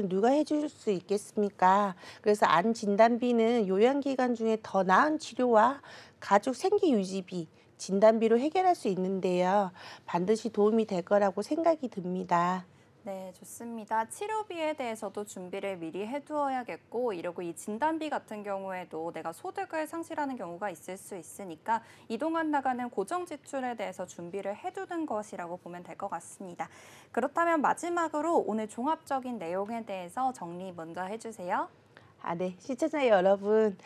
누가 해줄 수 있겠습니까? 그래서 암 진단비는 요양 기간 중에 더 나은 치료와 가족 생계 유지비, 진단비로 해결할 수 있는데요. 반드시 도움이 될 거라고 생각이 듭니다. 네, 좋습니다. 치료비에 대해서도 준비를 미리 해두어야겠고 이러고 이 진단비 같은 경우에도 내가 소득을 상실하는 경우가 있을 수 있으니까 이동안 나가는 고정 지출에 대해서 준비를 해두는 것이라고 보면 될 것 같습니다. 그렇다면 마지막으로 오늘 종합적인 내용에 대해서 정리 먼저 해주세요. 네. 시청자 여러분.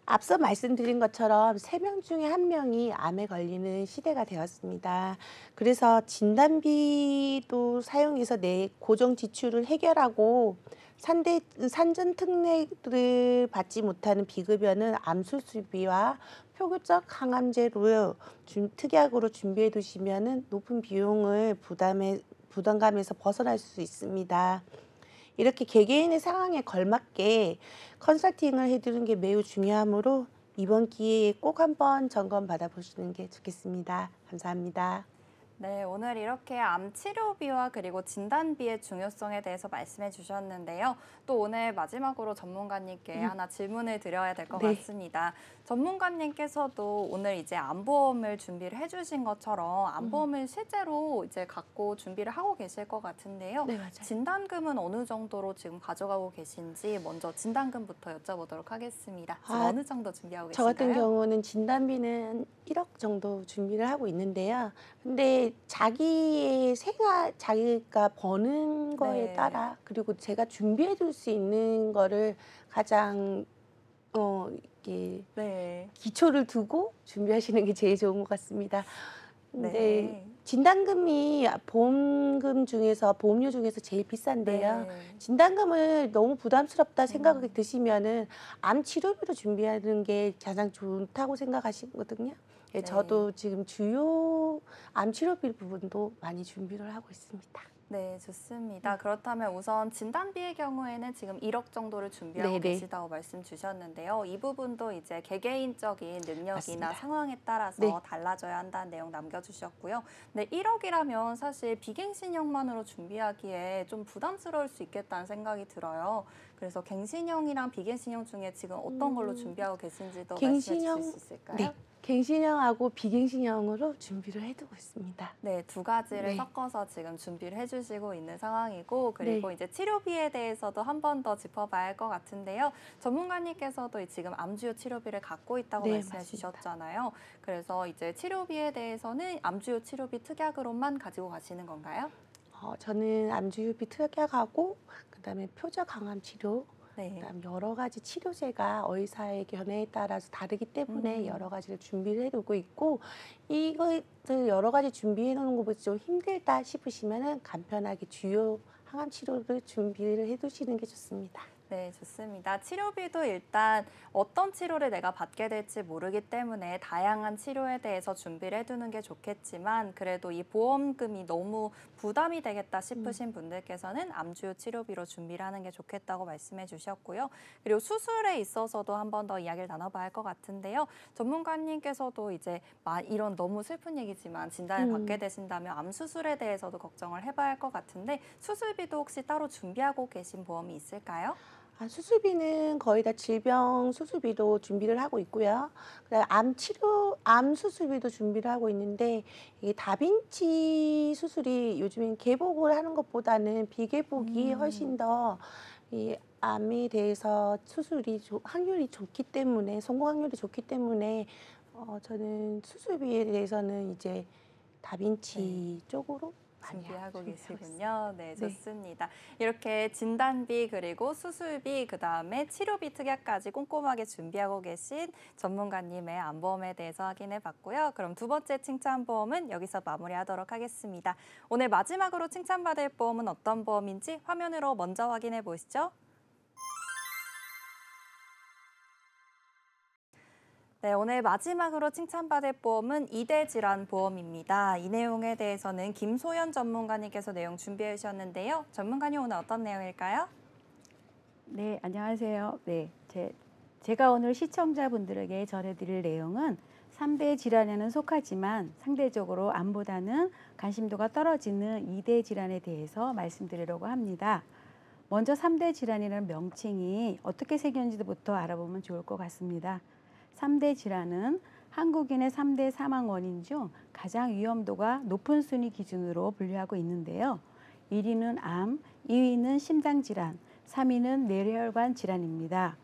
앞서 말씀드린 것처럼 3명 중에 1명이 암에 걸리는 시대가 되었습니다. 그래서 진단비도 사용해서 내 고정 지출을 해결하고 산전 특례를 받지 못하는 비급여는 암 수술비와 표적 항암제로 특약으로 준비해 두시면 높은 비용을 부담감에서 벗어날 수 있습니다. 이렇게 개개인의 상황에 걸맞게 컨설팅을 해드리는 게 매우 중요하므로 이번 기회에 꼭 한번 점검 받아보시는 게 좋겠습니다. 감사합니다. 네, 오늘 이렇게 암 치료비와 그리고 진단비의 중요성에 대해서 말씀해 주셨는데요. 또 오늘 마지막으로 전문가님께 하나 질문을 드려야 될 것 네. 같습니다. 전문가님께서도 오늘 이제 암보험을 준비를 해주신 것처럼 암보험을 실제로 이제 갖고 준비를 하고 계실 것 같은데요. 네, 맞아요. 진단금은 어느 정도로 지금 가져가고 계신지 먼저 진단금부터 여쭤보도록 하겠습니다. 지금 어느 정도 준비하고 저 계신가요? 같은 경우는 진단비는 1억 정도 준비를 하고 있는데요. 근데 자기의 자기가 버는 거에 네. 따라 그리고 제가 준비해 둘 수 있는 거를 가장 이렇게 네. 기초를 두고 준비하시는 게 제일 좋은 것 같습니다. 근데 네. 진단금이 보험료 중에서 제일 비싼데요. 네. 진단금을 너무 부담스럽다 생각이 드시면은 암 치료비로 준비하는 게 가장 좋다고 생각하시거든요. 예, 네. 저도 지금 주요 암 치료비 부분도 많이 준비를 하고 있습니다. 네, 좋습니다. 그렇다면 우선 진단비의 경우에는 지금 1억 정도를 준비하고 네네. 계시다고 말씀 주셨는데요. 이 부분도 이제 개개인적인 능력이나 맞습니다. 상황에 따라서 네. 달라져야 한다는 내용 남겨주셨고요. 네, 1억이라면 사실 비갱신형만으로 준비하기에 좀 부담스러울 수 있겠다는 생각이 들어요. 그래서 갱신형이랑 비갱신형 중에 지금 어떤 걸로 준비하고 계신지도 말씀해 주실 수 있을까요? 네. 갱신형하고 비갱신형으로 준비를 해두고 있습니다. 네, 두 가지를 네. 섞어서 지금 준비를 해주시고 있는 상황이고, 그리고 이제 치료비에 대해서도 한 번 더 짚어봐야 할 것 같은데요. 전문가님께서도 지금 암주요 치료비를 갖고 있다고 네, 말씀해 맞습니다. 주셨잖아요. 그래서 이제 치료비에 대해서는 암주요 치료비 특약으로만 가지고 가시는 건가요? 저는 암주유비 특약하고 그다음에 표적 강암 치료, 네. 그다음 여러 가지 치료제가 의사의 견해에 따라서 다르기 때문에 여러 가지를 준비를 해두고 있고, 이것을 여러 가지 준비해 놓는 것보다 좀 힘들다 싶으시면은 간편하게 주요 항암 치료를 준비를 해두시는 게 좋습니다. 네, 좋습니다. 치료비도 일단 어떤 치료를 내가 받게 될지 모르기 때문에 다양한 치료에 대해서 준비를 해두는 게 좋겠지만, 그래도 이 보험금이 너무 부담이 되겠다 싶으신 분들께서는 암주요 치료비로 준비를 하는 게 좋겠다고 말씀해 주셨고요. 그리고 수술에 있어서도 한 번 더 이야기를 나눠봐야 할 것 같은데요. 전문가님께서도 이제 이런 너무 슬픈 얘기지만 진단을 받게 되신다면 암 수술에 대해서도 걱정을 해봐야 할 것 같은데, 수술비도 혹시 따로 준비하고 계신 보험이 있을까요? 수술비는 거의 다 질병 수술비도 준비를 하고 있고요. 그다음에 암 수술비도 준비를 하고 있는데, 이게 다빈치 수술이 요즘엔 개복을 하는 것보다는 비개복이 훨씬 더 이 암에 대해서 확률이 좋기 때문에, 성공 확률이 좋기 때문에 저는 수술비에 대해서는 이제 다빈치 쪽으로 많이 준비하고 준비하고 계시군요. 네, 네. 좋습니다. 이렇게 진단비 그리고 수술비 그다음에 치료비 특약까지 꼼꼼하게 준비하고 계신 전문가님의 암보험에 대해서 확인해 봤고요. 그럼 두 번째 칭찬보험은 여기서 마무리하도록 하겠습니다. 오늘 마지막으로 칭찬받을 보험은 어떤 보험인지 화면으로 먼저 확인해 보시죠. 네, 오늘 마지막으로 칭찬받을 보험은 이대질환 보험입니다. 이 내용에 대해서는 김소연 전문가님께서 내용 준비해 주셨는데요. 전문가님 오늘 어떤 내용일까요? 네, 안녕하세요. 네, 제가 오늘 시청자분들에게 전해드릴 내용은 3대 질환에는 속하지만 상대적으로 암보다는 관심도가 떨어지는 2대 질환에 대해서 말씀드리려고 합니다. 먼저 3대 질환이라는 명칭이 어떻게 생겼는지부터 알아보면 좋을 것 같습니다. 3대 질환은 한국인의 3대 사망 원인 중 가장 위험도가 높은 순위 기준으로 분류하고 있는데요. 1위는 암, 2위는 심장질환, 3위는 뇌혈관 질환입니다.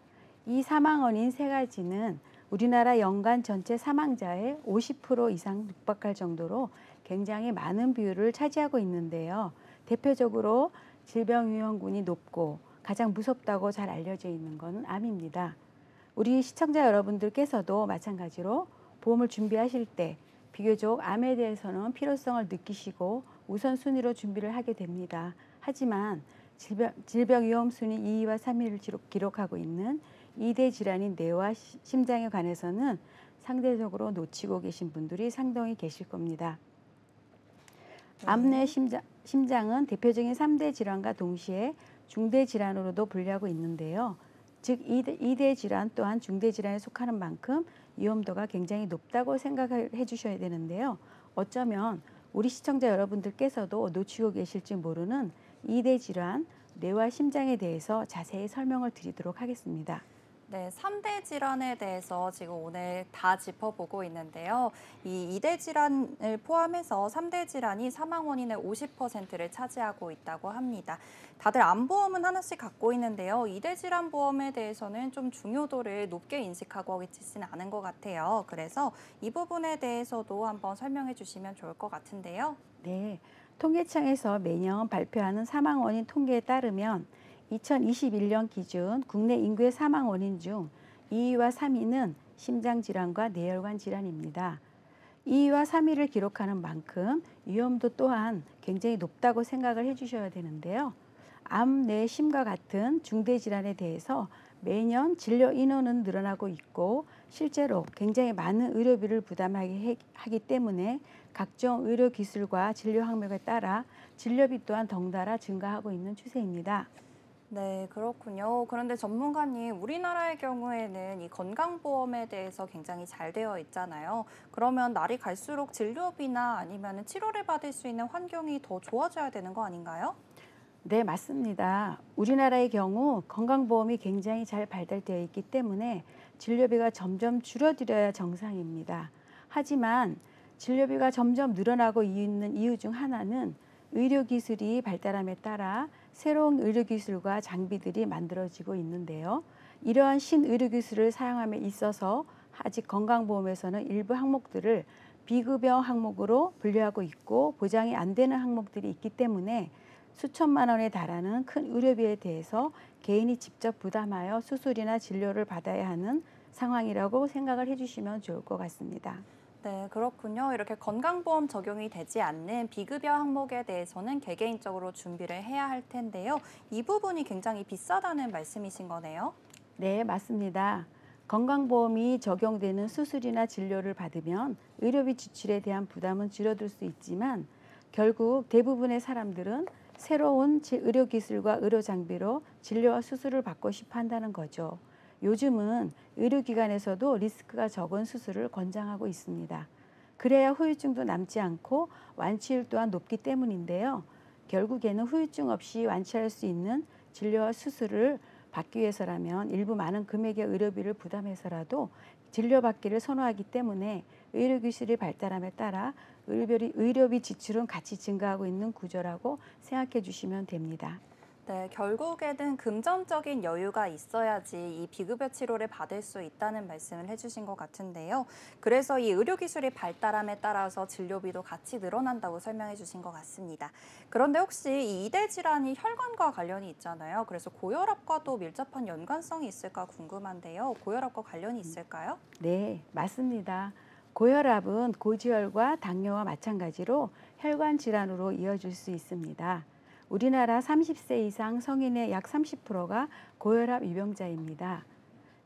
이 사망 원인 세 가지는 우리나라 연간 전체 사망자의 50% 이상 육박할 정도로 굉장히 많은 비율을 차지하고 있는데요. 대표적으로 질병 위험군이 높고 가장 무섭다고 잘 알려져 있는 건 암입니다. 우리 시청자 여러분들께서도 마찬가지로 보험을 준비하실 때 비교적 암에 대해서는 필요성을 느끼시고 우선순위로 준비를 하게 됩니다. 하지만 질병 위험 순위 2위와 3위를 기록하고 있는 2대 질환인 뇌와 심장에 관해서는 상대적으로 놓치고 계신 분들이 상당히 계실 겁니다. 암내 심장은 대표적인 3대 질환과 동시에 중대 질환으로도 분류하고 있는데요. 즉 2대 질환 또한 중대 질환에 속하는 만큼 위험도가 굉장히 높다고 생각해 주셔야 되는데요. 어쩌면 우리 시청자 여러분들께서도 놓치고 계실지 모르는 2대 질환, 뇌와 심장에 대해서 자세히 설명을 드리도록 하겠습니다. 네, 3대 질환에 대해서 지금 오늘 다 짚어보고 있는데요. 이 2대 질환을 포함해서 3대 질환이 사망 원인의 50%를 차지하고 있다고 합니다. 다들 암보험은 하나씩 갖고 있는데요. 2대 질환 보험에 대해서는 좀 중요도를 높게 인식하고 계시지는 않은 것 같아요. 그래서 이 부분에 대해서도 한번 설명해 주시면 좋을 것 같은데요. 네, 통계청에서 매년 발표하는 사망 원인 통계에 따르면 2021년 기준 국내 인구의 사망 원인 중 2위와 3위는 심장질환과 뇌혈관 질환입니다. 2위와 3위를 기록하는 만큼 위험도 또한 굉장히 높다고 생각을 해주셔야 되는데요. 암, 뇌, 심과 같은 중대 질환에 대해서 매년 진료 인원은 늘어나고 있고 실제로 굉장히 많은 의료비를 부담하게 하기 때문에 각종 의료 기술과 진료 학력에 따라 진료비 또한 덩달아 증가하고 있는 추세입니다. 네, 그렇군요. 그런데 전문가님, 우리나라의 경우에는 이 건강보험에 대해서 굉장히 잘 되어 있잖아요. 그러면 날이 갈수록 진료비나 아니면 치료를 받을 수 있는 환경이 더 좋아져야 되는 거 아닌가요? 네, 맞습니다. 우리나라의 경우 건강보험이 굉장히 잘 발달되어 있기 때문에 진료비가 점점 줄어들어야 정상입니다. 하지만 진료비가 점점 늘어나고 있는 이유 중 하나는 의료기술이 발달함에 따라 새로운 의료기술과 장비들이 만들어지고 있는데요. 이러한 신의료기술을 사용함에 있어서 아직 건강보험에서는 일부 항목들을 비급여 항목으로 분류하고 있고 보장이 안 되는 항목들이 있기 때문에 수천만 원에 달하는 큰 의료비에 대해서 개인이 직접 부담하여 수술이나 진료를 받아야 하는 상황이라고 생각을 해주시면 좋을 것 같습니다. 네, 그렇군요. 이렇게 건강보험 적용이 되지 않는 비급여 항목에 대해서는 개개인적으로 준비를 해야 할 텐데요. 이 부분이 굉장히 비싸다는 말씀이신 거네요. 네, 맞습니다. 건강보험이 적용되는 수술이나 진료를 받으면 의료비 지출에 대한 부담은 줄어들 수 있지만 결국 대부분의 사람들은 새로운 의료기술과 의료장비로 진료와 수술을 받고 싶어 한다는 거죠. 요즘은 의료기관에서도 리스크가 적은 수술을 권장하고 있습니다. 그래야 후유증도 남지 않고 완치율 또한 높기 때문인데요. 결국에는 후유증 없이 완치할 수 있는 진료와 수술을 받기 위해서라면 일부 많은 금액의 의료비를 부담해서라도 진료받기를 선호하기 때문에 의료기술이 발달함에 따라 의료비 지출은 같이 증가하고 있는 구조라고 생각해 주시면 됩니다. 네, 결국에는 금전적인 여유가 있어야지 이 비급여 치료를 받을 수 있다는 말씀을 해주신 것 같은데요. 그래서 이 의료기술이 발달함에 따라서 진료비도 같이 늘어난다고 설명해 주신 것 같습니다. 그런데 혹시 이 이대 질환이 혈관과 관련이 있잖아요. 그래서 고혈압과도 밀접한 연관성이 있을까 궁금한데요. 고혈압과 관련이 있을까요? 네, 맞습니다. 고혈압은 고지혈과 당뇨와 마찬가지로 혈관 질환으로 이어질 수 있습니다. 우리나라 30세 이상 성인의 약 30%가 고혈압 유병자입니다.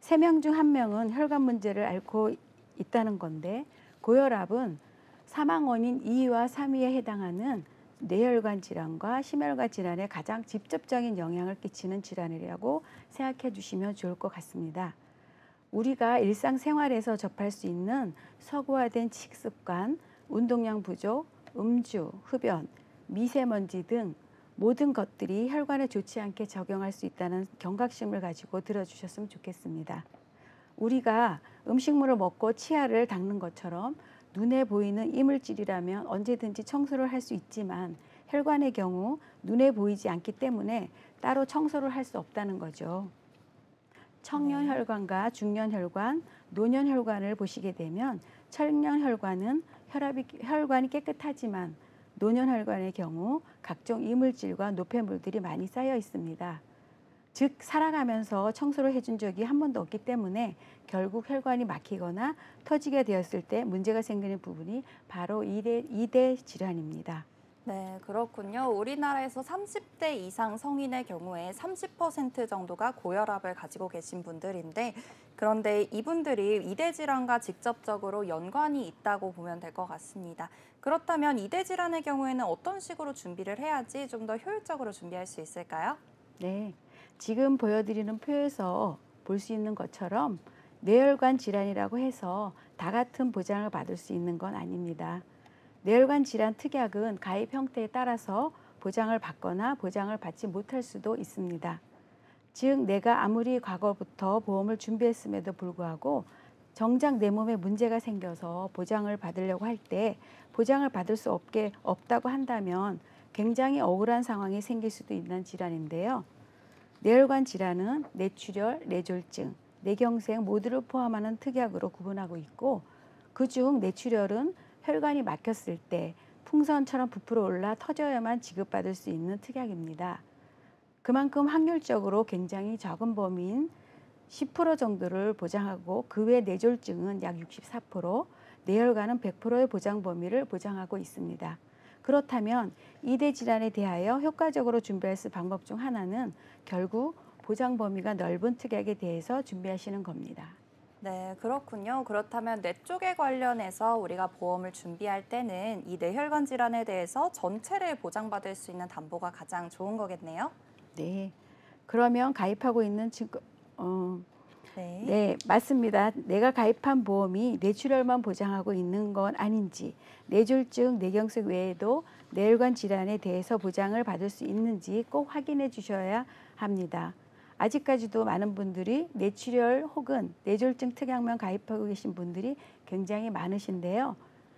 3명 중 1명은 혈관 문제를 앓고 있다는 건데 고혈압은 사망 원인 2위와 3위에 해당하는 뇌혈관 질환과 심혈관 질환에 가장 직접적인 영향을 끼치는 질환이라고 생각해 주시면 좋을 것 같습니다. 우리가 일상생활에서 접할 수 있는 서구화된 식습관, 운동량 부족, 음주, 흡연, 미세먼지 등 모든 것들이 혈관에 좋지 않게 작용할 수 있다는 경각심을 가지고 들어주셨으면 좋겠습니다. 우리가 음식물을 먹고 치아를 닦는 것처럼 눈에 보이는 이물질이라면 언제든지 청소를 할 수 있지만 혈관의 경우 눈에 보이지 않기 때문에 따로 청소를 할 수 없다는 거죠. 청년혈관과 중년혈관, 노년혈관을 보시게 되면 청년혈관은 혈관이 깨끗하지만 노년혈관의 경우 각종 이물질과 노폐물들이 많이 쌓여 있습니다. 즉 살아가면서 청소를 해준 적이 한 번도 없기 때문에 결국 혈관이 막히거나 터지게 되었을 때 문제가 생기는 부분이 바로 이대 질환입니다. 네, 그렇군요. 우리나라에서 30대 이상 성인의 경우에 30% 정도가 고혈압을 가지고 계신 분들인데 그런데 이분들이 이대 질환과 직접적으로 연관이 있다고 보면 될 것 같습니다. 그렇다면 이대 질환의 경우에는 어떤 식으로 준비를 해야지 좀 더 효율적으로 준비할 수 있을까요? 네, 지금 보여드리는 표에서 볼 수 있는 것처럼 뇌혈관 질환이라고 해서 다 같은 보장을 받을 수 있는 건 아닙니다. 뇌혈관 질환 특약은 가입 형태에 따라서 보장을 받거나 보장을 받지 못할 수도 있습니다. 즉 내가 아무리 과거부터 보험을 준비했음에도 불구하고 정작 내 몸에 문제가 생겨서 보장을 받으려고 할 때 보장을 받을 수 없다고 한다면 굉장히 억울한 상황이 생길 수도 있는 질환인데요. 뇌혈관 질환은 뇌출혈, 뇌졸중, 뇌경색 모두를 포함하는 특약으로 구분하고 있고 그중 뇌출혈은 혈관이 막혔을 때 풍선처럼 부풀어 올라 터져야만 지급받을 수 있는 특약입니다. 그만큼 확률적으로 굉장히 적은 범위인 10% 정도를 보장하고 그 외 뇌졸중은 약 64%, 뇌혈관은 100%의 보장 범위를 보장하고 있습니다. 그렇다면 이대 질환에 대하여 효과적으로 준비할 수 방법 중 하나는 결국 보장 범위가 넓은 특약에 대해서 준비하시는 겁니다. 네, 그렇군요. 그렇다면 뇌 쪽에 관련해서 우리가 보험을 준비할 때는 이 뇌혈관 질환에 대해서 전체를 보장받을 수 있는 담보가 가장 좋은 거겠네요. 네, 그러면 가입하고 있는 네, 맞습니다. 내가 가입한 보험이 뇌출혈만 보장하고 있는 건 아닌지, 뇌졸중, 뇌경색 외에도 뇌혈관 질환에 대해서 보장을 받을 수 있는지 꼭 확인해 주셔야 합니다. 아직까지도 많은 분들이 뇌출혈 혹은 뇌졸중 특약만 가입하고 계신 분들이 굉장히 많으신데요.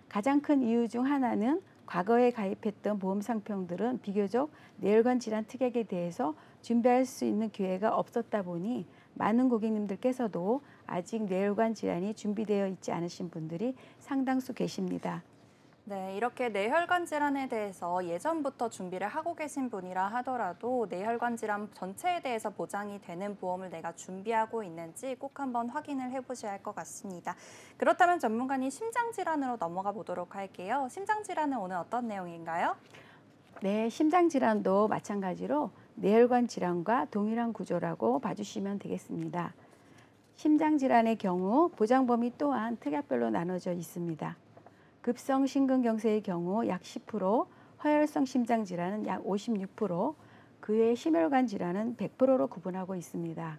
가장 큰 이유 중 하나는 과거에 가입했던 보험 상품들은 비교적 뇌혈관 질환 특약에 대해서 준비할 수 있는 기회가 없었다 보니 많은 고객님들께서도 아직 뇌혈관 질환이 준비되어 있지 않으신 분들이 상당수 계십니다. 네, 이렇게 뇌혈관 질환에 대해서 예전부터 준비를 하고 계신 분이라 하더라도 뇌혈관 질환 전체에 대해서 보장이 되는 보험을 내가 준비하고 있는지 꼭 한번 확인을 해보셔야 할 것 같습니다. 그렇다면 전문가님 심장 질환으로 넘어가 보도록 할게요. 심장 질환은 오늘 어떤 내용인가요? 네, 심장 질환도 마찬가지로 뇌혈관 질환과 동일한 구조라고 봐주시면 되겠습니다. 심장 질환의 경우 보장 범위 또한 특약별로 나눠져 있습니다. 급성 심근경색의 경우 약 10%, 허혈성 심장 질환은 약 56%, 그 외 심혈관 질환은 100%로 구분하고 있습니다.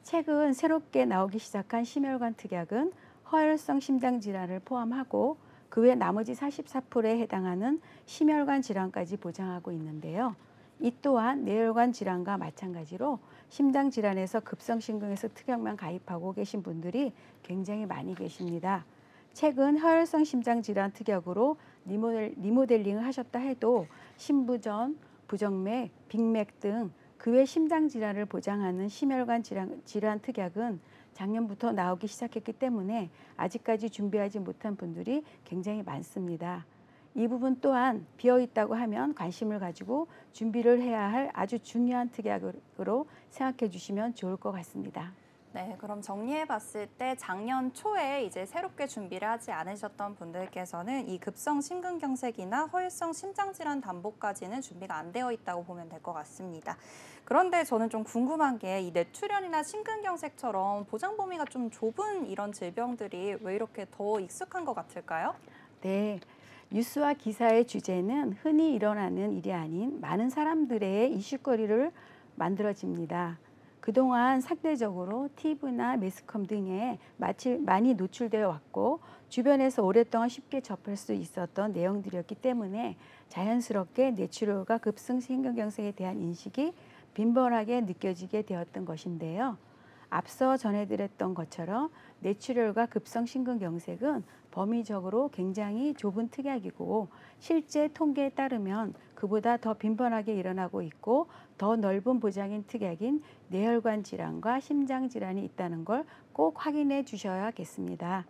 최근 새롭게 나오기 시작한 심혈관 특약은 허혈성 심장 질환을 포함하고 그 외 나머지 44%에 해당하는 심혈관 질환까지 보장하고 있는데요. 이 또한 뇌혈관 질환과 마찬가지로 심장 질환에서 급성 심근경색 특약만 가입하고 계신 분들이 굉장히 많이 계십니다. 최근 허혈성 심장 질환 특약으로 리모델링을 하셨다 해도 심부전, 부정맥, 빅맥 등 그 외 심장 질환을 보장하는 심혈관 질환 특약은 작년부터 나오기 시작했기 때문에 아직까지 준비하지 못한 분들이 굉장히 많습니다. 이 부분 또한 비어 있다고 하면 관심을 가지고 준비를 해야 할 아주 중요한 특약으로 생각해 주시면 좋을 것 같습니다. 네, 그럼 정리해 봤을 때 작년 초에 이제 새롭게 준비를 하지 않으셨던 분들께서는 이 급성 심근경색이나 허혈성 심장질환 담보까지는 준비가 안 되어 있다고 보면 될 것 같습니다. 그런데 저는 좀 궁금한 게 이 뇌출혈이나 심근경색처럼 보장 범위가 좀 좁은 이런 질병들이 왜 이렇게 더 익숙한 것 같을까요? 네, 뉴스와 기사의 주제는 흔히 일어나는 일이 아닌 많은 사람들의 이슈거리를 만들어집니다. 그동안 상대적으로 TV나 매스컴 등에 많이 노출되어 왔고 주변에서 오랫동안 쉽게 접할 수 있었던 내용들이었기 때문에 자연스럽게 뇌출혈과 급성 심근경색에 대한 인식이 빈번하게 느껴지게 되었던 것인데요. 앞서 전해드렸던 것처럼 뇌출혈과 급성 심근경색은 범위적으로 굉장히 좁은 특약이고 실제 통계에 따르면 그보다 더 빈번하게 일어나고 있고 더 넓은 보장인 특약인 뇌혈관 질환과 심장 질환이 있다는 걸 꼭 확인해 주셔야겠습니다.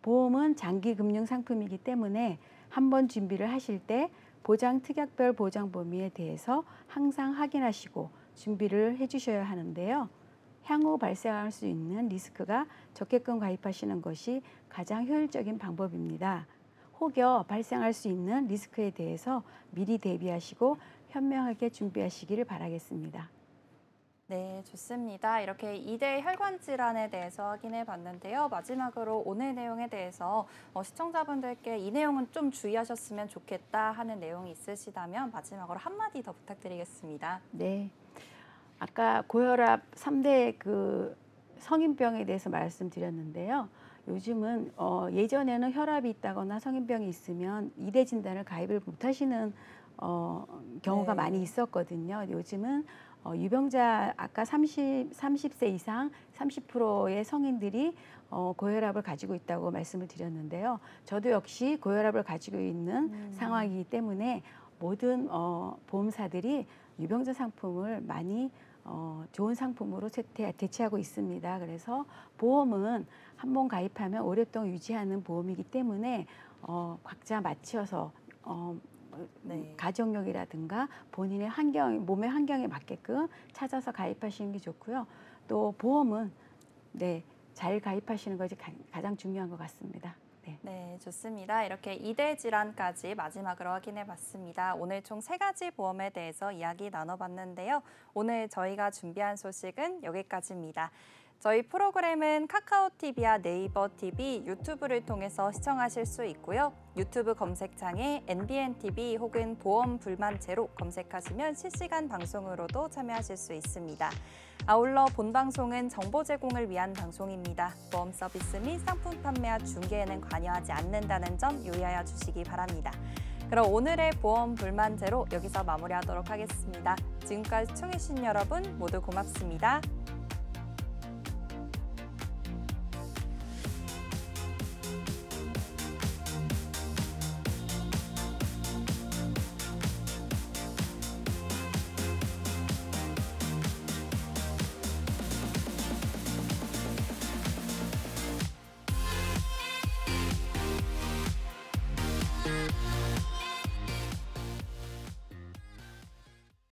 보험은 장기 금융 상품이기 때문에 한번 준비를 하실 때 보장 특약별 보장 범위에 대해서 항상 확인하시고 준비를 해 주셔야 하는데요. 향후 발생할 수 있는 리스크가 적게끔 가입하시는 것이 가장 효율적인 방법입니다. 혹여 발생할 수 있는 리스크에 대해서 미리 대비하시고 현명하게 준비하시기를 바라겠습니다. 네, 좋습니다. 이렇게 2대 혈관 질환에 대해서 확인해 봤는데요. 마지막으로 오늘 내용에 대해서 시청자분들께 이 내용은 좀 주의하셨으면 좋겠다 하는 내용이 있으시다면 마지막으로 한마디 더 부탁드리겠습니다. 네. 아까 고혈압 3대 그 성인병에 대해서 말씀드렸는데요. 요즘은 예전에는 혈압이 있다거나 성인병이 있으면 2대 진단을 가입을 못 하시는 경우가 네. 많이 있었거든요. 요즘은 유병자 아까 30세 이상 30%의 성인들이 고혈압을 가지고 있다고 말씀을 드렸는데요. 저도 역시 고혈압을 가지고 있는 상황이기 때문에 모든 보험사들이 유병자 상품을 많이 좋은 상품으로 대체하고 있습니다. 그래서 보험은 한 번 가입하면 오랫동안 유지하는 보험이기 때문에 각자 맞춰서 네. 가족력이라든가 본인의 몸의 환경에 맞게끔 찾아서 가입하시는 게 좋고요. 또 보험은 잘 가입하시는 것이 가장 중요한 것 같습니다. 네, 좋습니다. 이렇게 2대 질환까지 마지막으로 확인해 봤습니다. 오늘 총 3가지 보험에 대해서 이야기 나눠봤는데요. 오늘 저희가 준비한 소식은 여기까지입니다. 저희 프로그램은 카카오TV와 네이버TV, 유튜브를 통해서 시청하실 수 있고요. 유튜브 검색창에 NBNTV 혹은 보험 불만 제로 검색하시면 실시간 방송으로도 참여하실 수 있습니다. 아울러 본 방송은 정보 제공을 위한 방송입니다. 보험 서비스 및 상품 판매와 중개에는 관여하지 않는다는 점 유의하여 주시기 바랍니다. 그럼 오늘의 보험 불만 제로 여기서 마무리하도록 하겠습니다. 지금까지 시청해주신 여러분 모두 고맙습니다.